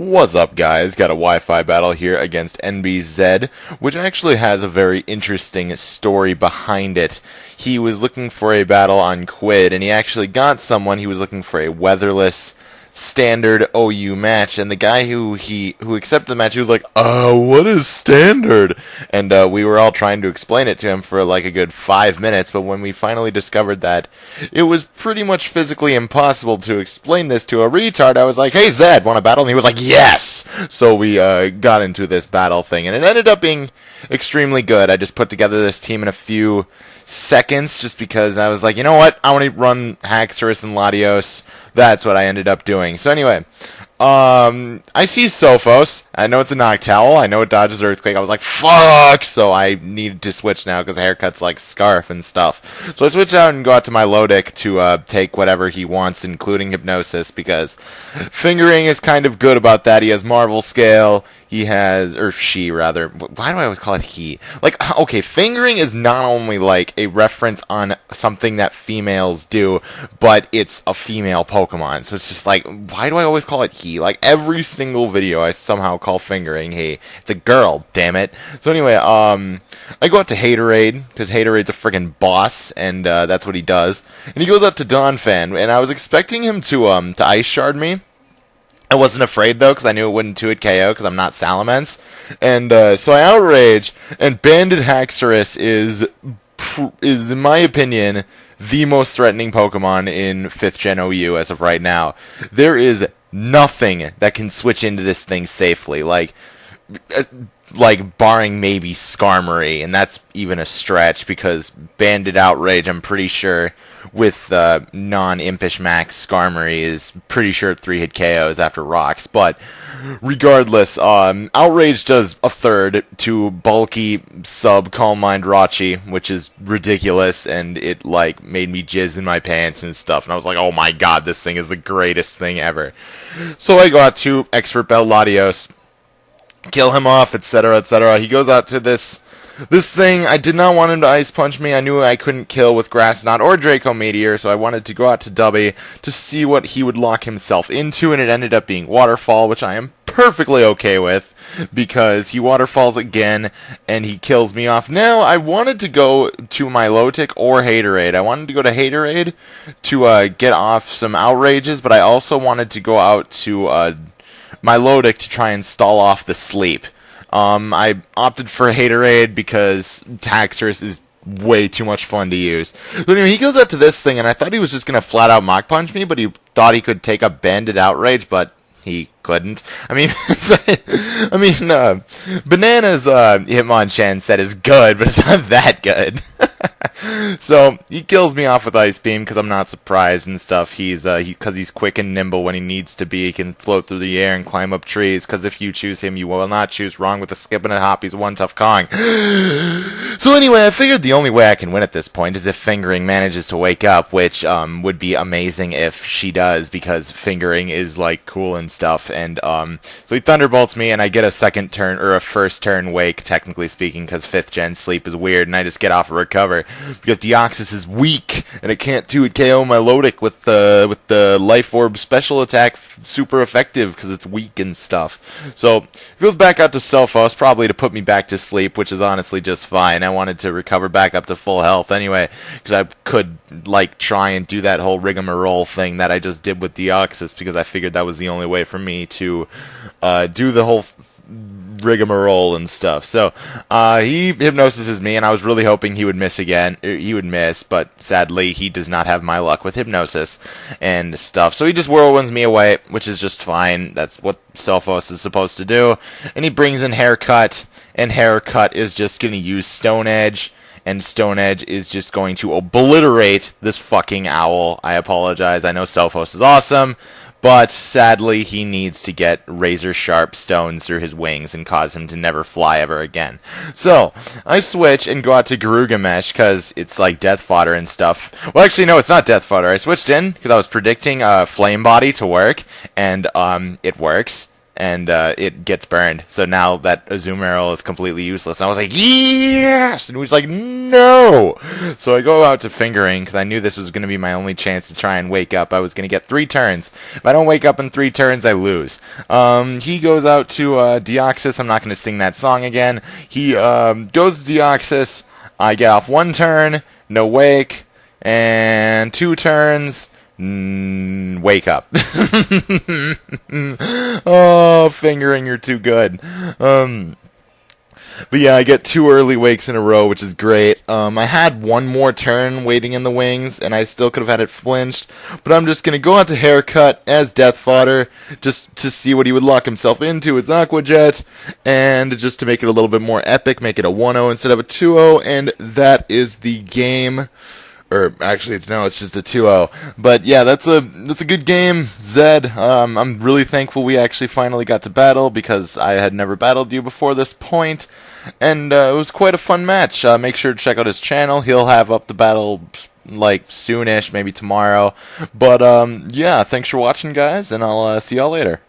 What's up, guys? Got a Wi-Fi battle here against NBZ, which actually has a very interesting story behind it. He was looking for a battle on Quid, and he actually got someone. He was looking for a weatherless standard OU match, and the guy who accepted the match, he was like, what is standard? And we were all trying to explain it to him for like a good 5 minutes, but when we finally discovered that it was pretty much physically impossible to explain this to a retard, I was like, hey Zed, want a battle? And he was like, yes! So we got into this battle thing, and it ended up being extremely good. I just put together this team in a few seconds just because I was like, you know what, I want to run Haxorus and Latios. That's what I ended up doing. So anyway, I see Sophos. I know it's a Noctowl. I know it dodges Earthquake. I was like, fuck! So I needed to switch now because the haircut's like Scarf and stuff. So I switch out and go out to my Lodic to take whatever he wants, including Hypnosis, because Fingering is kind of good about that. He has Marvel Scale. He has, or she rather. Why do I always call it he? Like, okay, Fingering is not only like a reference on something that females do, but it's a female Pokemon. So it's just like, why do I always call it he? Like, every single video I somehow call Fingering he. It's a girl, damn it. So anyway, I go out to Haterade, because Haterade's a friggin' boss, and that's what he does. And he goes up to Donphan, and I was expecting him to Ice Shard me. I wasn't afraid, though, because I knew it wouldn't 2-hit KO, because I'm not Salamence. And so I outrage, and Banded Haxorus is, in my opinion, the most threatening Pokemon in 5th Gen OU as of right now. There is nothing that can switch into this thing safely, like barring maybe Skarmory, and that's even a stretch, because Banded Outrage, I'm pretty sure, with non-Impish Max, Skarmory is pretty sure 3-hit KOs after Rocks, but regardless, Outrage does a third to bulky sub Calm Mind Rachi, which is ridiculous, and it like made me jizz in my pants and stuff, and I was like, oh my god, this thing is the greatest thing ever. So I go out to Expert Bell Latios, kill him off, etc., etc. He goes out to this thing. I did not want him to Ice Punch me. I knew I couldn't kill with Grass Knot or Draco Meteor, so I wanted to go out to Dubby to see what he would lock himself into, and it ended up being Waterfall, which I am perfectly okay with, because he Waterfalls again, and he kills me off. Now, I wanted to go to my Lotic or Haterade. I wanted to go to Haterade to get off some Outrages, but I also wanted to go out to my Lodic to try and stall off the Sleep. I opted for Haterade because Haxorus is way too much fun to use. So anyway, he goes out to this thing, and I thought he was just going to flat out Mach Punch me, but he thought he could take a Banded Outrage, but he couldn't. I mean, Banana's Hitmonchan set is good, but it's not that good. So he kills me off with Ice Beam because I'm not surprised and stuff. Because he's quick and nimble when he needs to be. He can float through the air and climb up trees. Because if you choose him, you will not choose wrong with a skip and a hop. He's one tough Kong. So anyway, I figured the only way I can win at this point is if Fingering manages to wake up, which would be amazing if she does, because Fingering is like cool and stuff. And so he Thunderbolts me, and I get a second turn or a first turn wake, technically speaking, because 5th Gen Sleep is weird, and I just get off a recover. Because Deoxys is weak, and it can't 2-hit KO my Lodic with the Life Orb special attack super effective because it's weak and stuff. So it goes back out to Sophos, probably to put me back to sleep, which is honestly just fine. I wanted to recover back up to full health anyway, because I could like try and do that whole rigmarole thing that I just did with Deoxys, because I figured that was the only way for me to do the whole rigmarole and stuff. So he hypnosises me, and I was really hoping he would miss again. He would miss, but sadly he does not have my luck with hypnosis and stuff. So he just whirlwinds me away, which is just fine. That's what Sophos is supposed to do. And he brings in Haircut, and Haircut is just going to use Stone Edge, and Stone Edge is just going to obliterate this fucking owl. I apologize. I know Sophos is awesome, but sadly, he needs to get razor-sharp stones through his wings and cause him to never fly ever again. So, I switch and go out to Garugamesh, because it's like death fodder and stuff. Well, actually, no, it's not death fodder. I switched in because I was predicting Flame Body to work, and it works. and it gets burned. So now that zoom arrow is completely useless. And I was like, yes! And he was like, no! So I go out to fingering, because I knew this was going to be my only chance to try and wake up. I was going to get 3 turns. If I don't wake up in 3 turns, I lose. He goes out to Deoxys. I'm not going to sing that song again. He goes to Deoxys. I get off 1 turn, no wake, and 2 turns, wake up. Oh, fingering, you're too good. But yeah, I get 2 early wakes in a row, which is great. I had 1 more turn waiting in the wings, and I still could have had it flinched. But I'm just going to go out to Haircut as death fodder, just to see what he would lock himself into. It's Aqua Jet, and just to make it a little bit more epic, make it a 1-0 instead of a 2-0, and that is the game. Or actually, it's just a 2-0. But yeah, that's a good game, Zed. I'm really thankful we actually finally got to battle, because I had never battled you before this point, and it was quite a fun match. Make sure to check out his channel. He'll have up the battle like soonish, maybe tomorrow. But yeah, thanks for watching, guys, and I'll see y'all later.